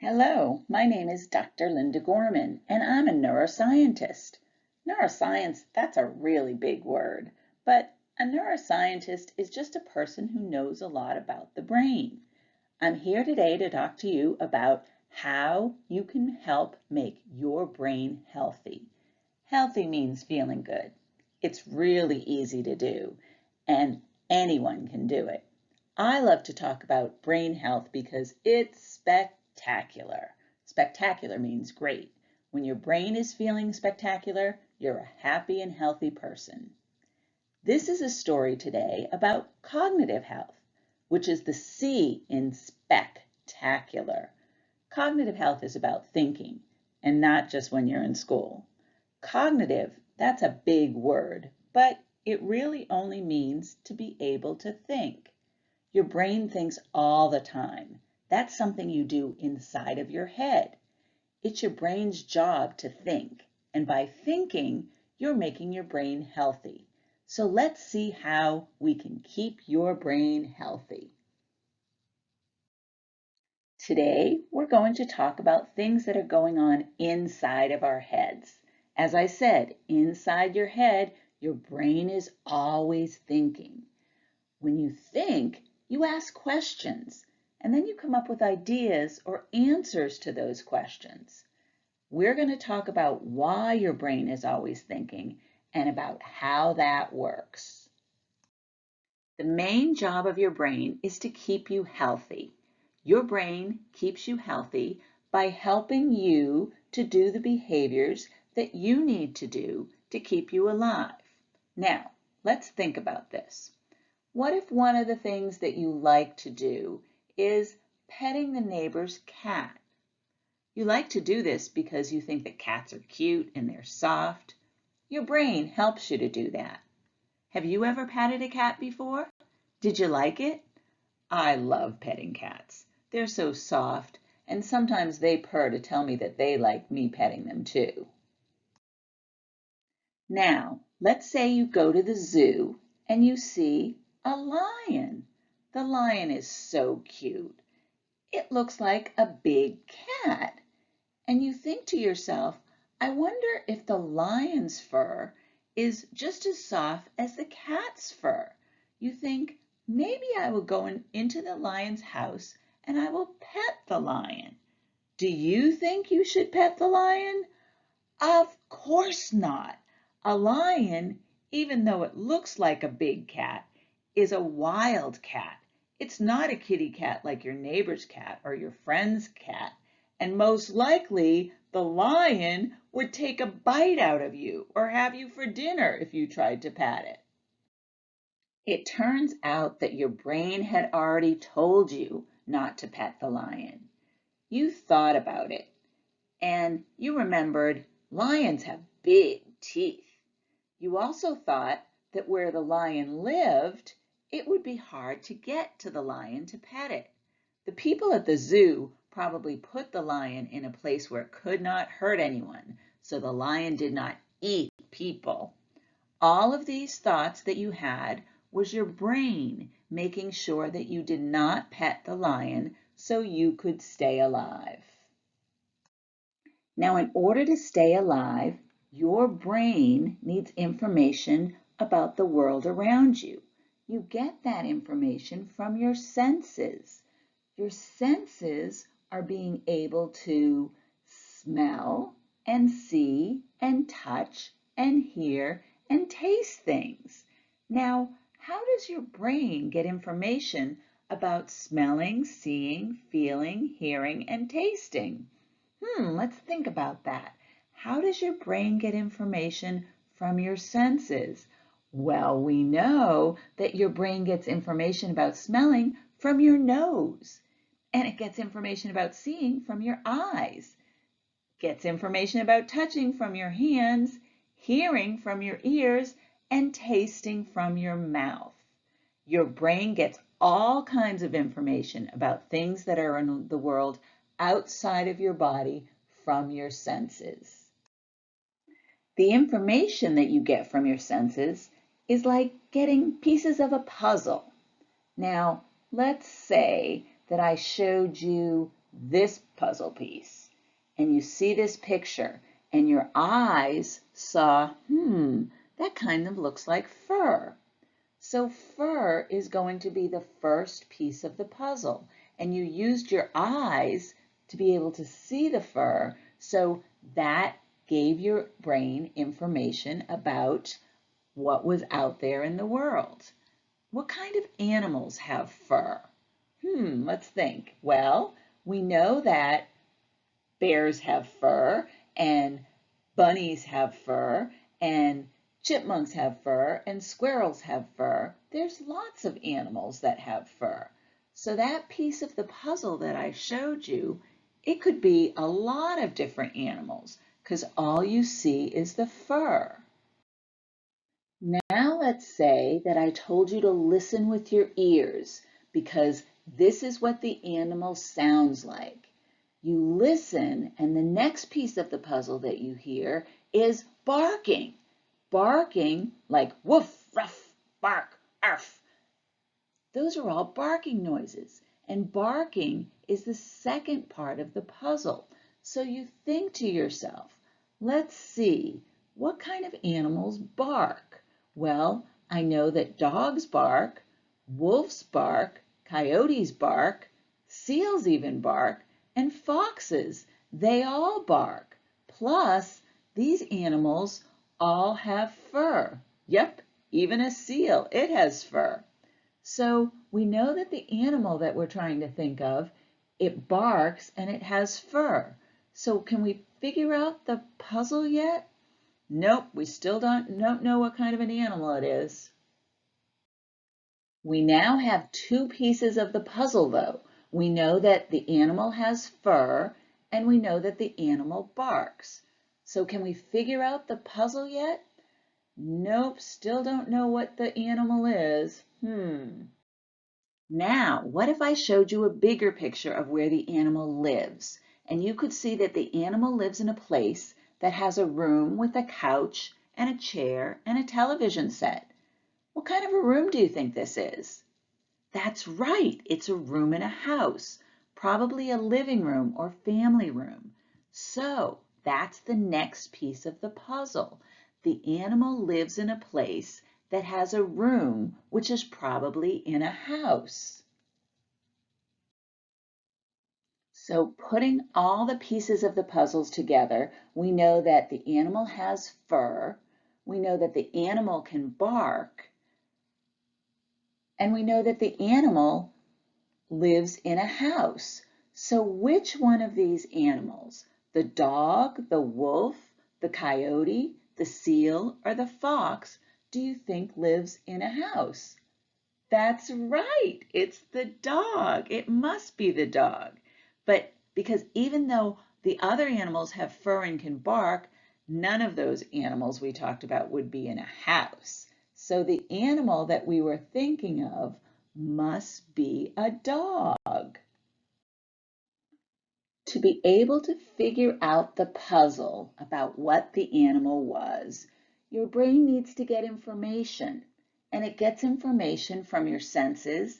Hello, my name is Dr. Linda Gorman, and I'm a neuroscientist. Neuroscience, that's a really big word, but a neuroscientist is just a person who knows a lot about the brain. I'm here today to talk to you about how you can help make your brain healthy. Healthy means feeling good. It's really easy to do, and anyone can do it. I love to talk about brain health because it's spectacular. Spectacular means great. When your brain is feeling spectacular, you're a happy and healthy person. This is a story today about cognitive health, which is the C in spectacular. Cognitive health is about thinking, and not just when you're in school. Cognitive, that's a big word, but it really only means to be able to think. Your brain thinks all the time. That's something you do inside of your head. It's your brain's job to think, and by thinking, you're making your brain healthy. So let's see how we can keep your brain healthy. Today, we're going to talk about things that are going on inside of our heads. As I said, inside your head, your brain is always thinking. When you think, you ask questions, and then you come up with ideas or answers to those questions. We're going to talk about why your brain is always thinking and about how that works. The main job of your brain is to keep you healthy. Your brain keeps you healthy by helping you to do the behaviors that you need to do to keep you alive. Now, let's think about this. What if one of the things that you like to do is petting the neighbor's cat? You like to do this because you think that cats are cute and they're soft. Your brain helps you to do that. Have you ever petted a cat before? Did you like it? I love petting cats. They're so soft, and sometimes they purr to tell me that they like me petting them too. Now, let's say you go to the zoo and you see a lion. The lion is so cute. It looks like a big cat. And you think to yourself, I wonder if the lion's fur is just as soft as the cat's fur. You think, maybe I will go into the lion's house and I will pet the lion. Do you think you should pet the lion? Of course not. A lion, even though it looks like a big cat, is a wild cat. It's not a kitty cat like your neighbor's cat or your friend's cat. And most likely, the lion would take a bite out of you or have you for dinner if you tried to pat it. It turns out that your brain had already told you not to pet the lion. You thought about it and you remembered lions have big teeth. You also thought that where the lion lived, it would be hard to get to the lion to pet it. The people at the zoo probably put the lion in a place where it could not hurt anyone, so the lion did not eat people. All of these thoughts that you had was your brain making sure that you did not pet the lion so you could stay alive. Now, in order to stay alive, your brain needs information about the world around you. You get that information from your senses. Your senses are being able to smell and see and touch and hear and taste things. Now, how does your brain get information about smelling, seeing, feeling, hearing, and tasting? Let's think about that. How does your brain get information from your senses? Well, we know that your brain gets information about smelling from your nose, and it gets information about seeing from your eyes, gets information about touching from your hands, hearing from your ears, and tasting from your mouth. Your brain gets all kinds of information about things that are in the world outside of your body from your senses. The information that you get from your senses is like getting pieces of a puzzle. Now, let's say that I showed you this puzzle piece. And you see this picture and your eyes saw, that kind of looks like fur. So fur is going to be the first piece of the puzzle. And you used your eyes to be able to see the fur, so that gave your brain information about what was out there in the world. What kind of animals have fur? Let's think. Well, we know that bears have fur, and bunnies have fur, and chipmunks have fur, and squirrels have fur. There's lots of animals that have fur. So that piece of the puzzle that I showed you, it could be a lot of different animals because all you see is the fur. Now let's say that I told you to listen with your ears because this is what the animal sounds like. You listen, and the next piece of the puzzle that you hear is barking. Barking like woof, ruff, bark, arf. Those are all barking noises, and barking is the second part of the puzzle. So you think to yourself, let's see, what kind of animals bark? Well, I know that dogs bark, wolves bark, coyotes bark, seals even bark, and foxes, they all bark. Plus, these animals all have fur. Yep, even a seal, it has fur. So we know that the animal that we're trying to think of, it barks and it has fur. So can we figure out the puzzle yet? Nope, we still don't know what kind of an animal it is. We now have two pieces of the puzzle though. We know that the animal has fur and we know that the animal barks. So can we figure out the puzzle yet? Nope, still don't know what the animal is. Now, what if I showed you a bigger picture of where the animal lives? And you could see that the animal lives in a place that has a room with a couch and a chair and a television set. What kind of a room do you think this is? That's right, it's a room in a house, probably a living room or family room. So that's the next piece of the puzzle. The animal lives in a place that has a room, which is probably in a house. So putting all the pieces of the puzzles together, we know that the animal has fur, we know that the animal can bark, and we know that the animal lives in a house. So which one of these animals, the dog, the wolf, the coyote, the seal, or the fox, do you think lives in a house? That's right, it's the dog. It must be the dog. But because even though the other animals have fur and can bark, none of those animals we talked about would be in a house. So the animal that we were thinking of must be a dog. To be able to figure out the puzzle about what the animal was, your brain needs to get information, and it gets information from your senses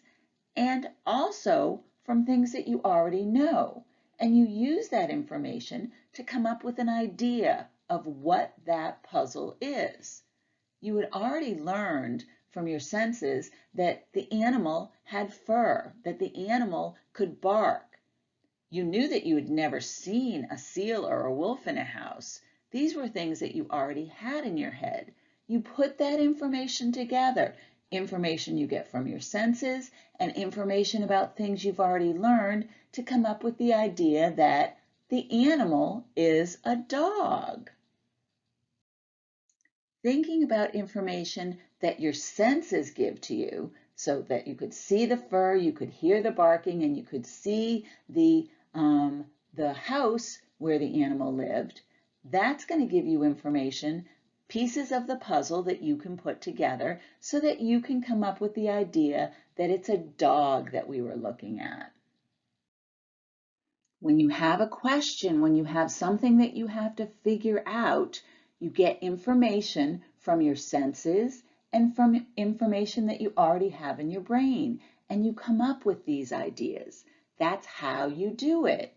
and also from things that you already know. And you use that information to come up with an idea of what that puzzle is. You had already learned from your senses that the animal had fur, that the animal could bark. You knew that you had never seen a seal or a wolf in a house. These were things that you already had in your head. You put that information together, information you get from your senses and information about things you've already learned to come up with the idea that the animal is a dog. Thinking about information that your senses give to you so that you could see the fur, you could hear the barking, and you could see the house where the animal lived, that's going to give you information, pieces of the puzzle that you can put together so that you can come up with the idea that it's a dog that we were looking at. When you have a question, when you have something that you have to figure out, you get information from your senses and from information that you already have in your brain, and you come up with these ideas. That's how you do it.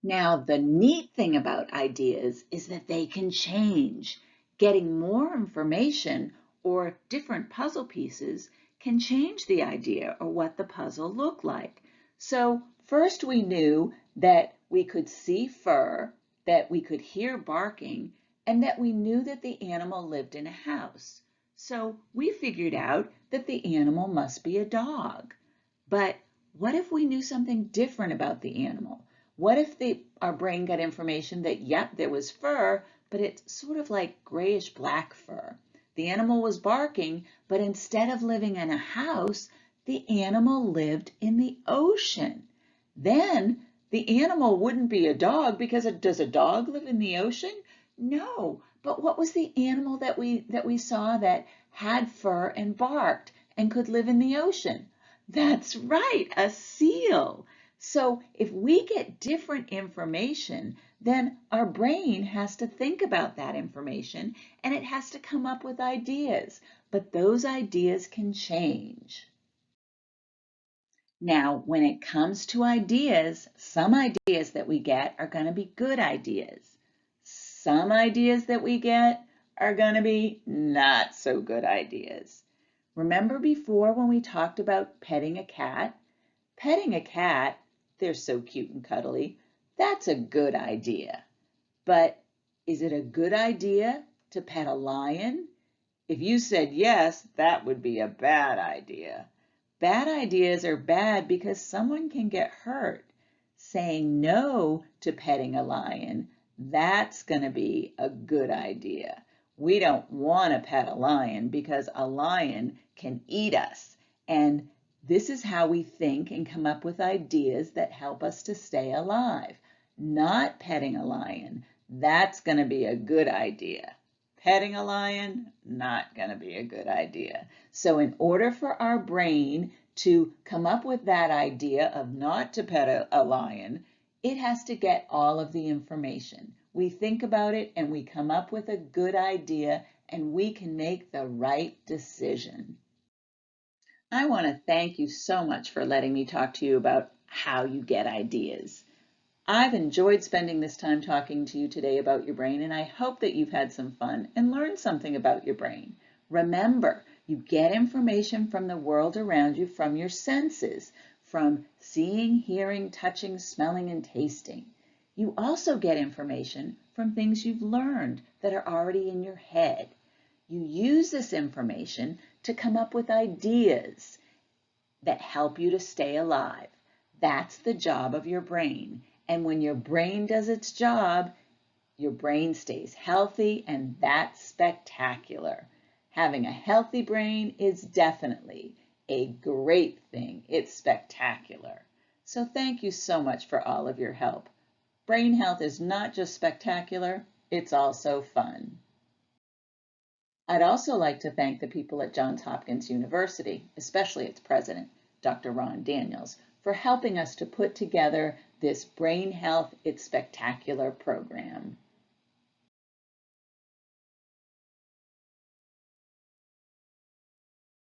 Now, the neat thing about ideas is that they can change. Getting more information or different puzzle pieces can change the idea or what the puzzle looked like. So first we knew that we could see fur, that we could hear barking, and that we knew that the animal lived in a house. So we figured out that the animal must be a dog. But what if we knew something different about the animal? What if our brain got information that, yep, there was fur, but it's sort of like grayish black fur. The animal was barking, but instead of living in a house, the animal lived in the ocean. Then the animal wouldn't be a dog because does a dog live in the ocean? No, but what was the animal that we saw that had fur and barked and could live in the ocean? That's right, a seal. So if we get different information, then our brain has to think about that information and it has to come up with ideas. But those ideas can change. Now, when it comes to ideas, some ideas that we get are going to be good ideas. Some ideas that we get are going to be not so good ideas. Remember before when we talked about petting a cat? Petting a cat, they're so cute and cuddly, that's a good idea. But is it a good idea to pet a lion? If you said yes, that would be a bad idea. Bad ideas are bad because someone can get hurt. Saying no to petting a lion, that's going to be a good idea. We don't want to pet a lion because a lion can eat us. And this is how we think and come up with ideas that help us to stay alive. Not petting a lion, that's going to be a good idea. Petting a lion, not going to be a good idea. So in order for our brain to come up with that idea of not to pet a lion, it has to get all of the information. We think about it and we come up with a good idea and we can make the right decision. I want to thank you so much for letting me talk to you about how you get ideas. I've enjoyed spending this time talking to you today about your brain, and I hope that you've had some fun and learned something about your brain. Remember, you get information from the world around you from your senses, from seeing, hearing, touching, smelling, and tasting. You also get information from things you've learned that are already in your head. You use this information to come up with ideas that help you to stay alive. That's the job of your brain. And when your brain does its job, your brain stays healthy, and that's spectacular. Having a healthy brain is definitely a great thing. It's spectacular. So thank you so much for all of your help. Brain health is not just spectacular, it's also fun. I'd also like to thank the people at Johns Hopkins University, especially its president, Dr. Ron Daniels, for helping us to put together this Brain Health It's Spectacular program.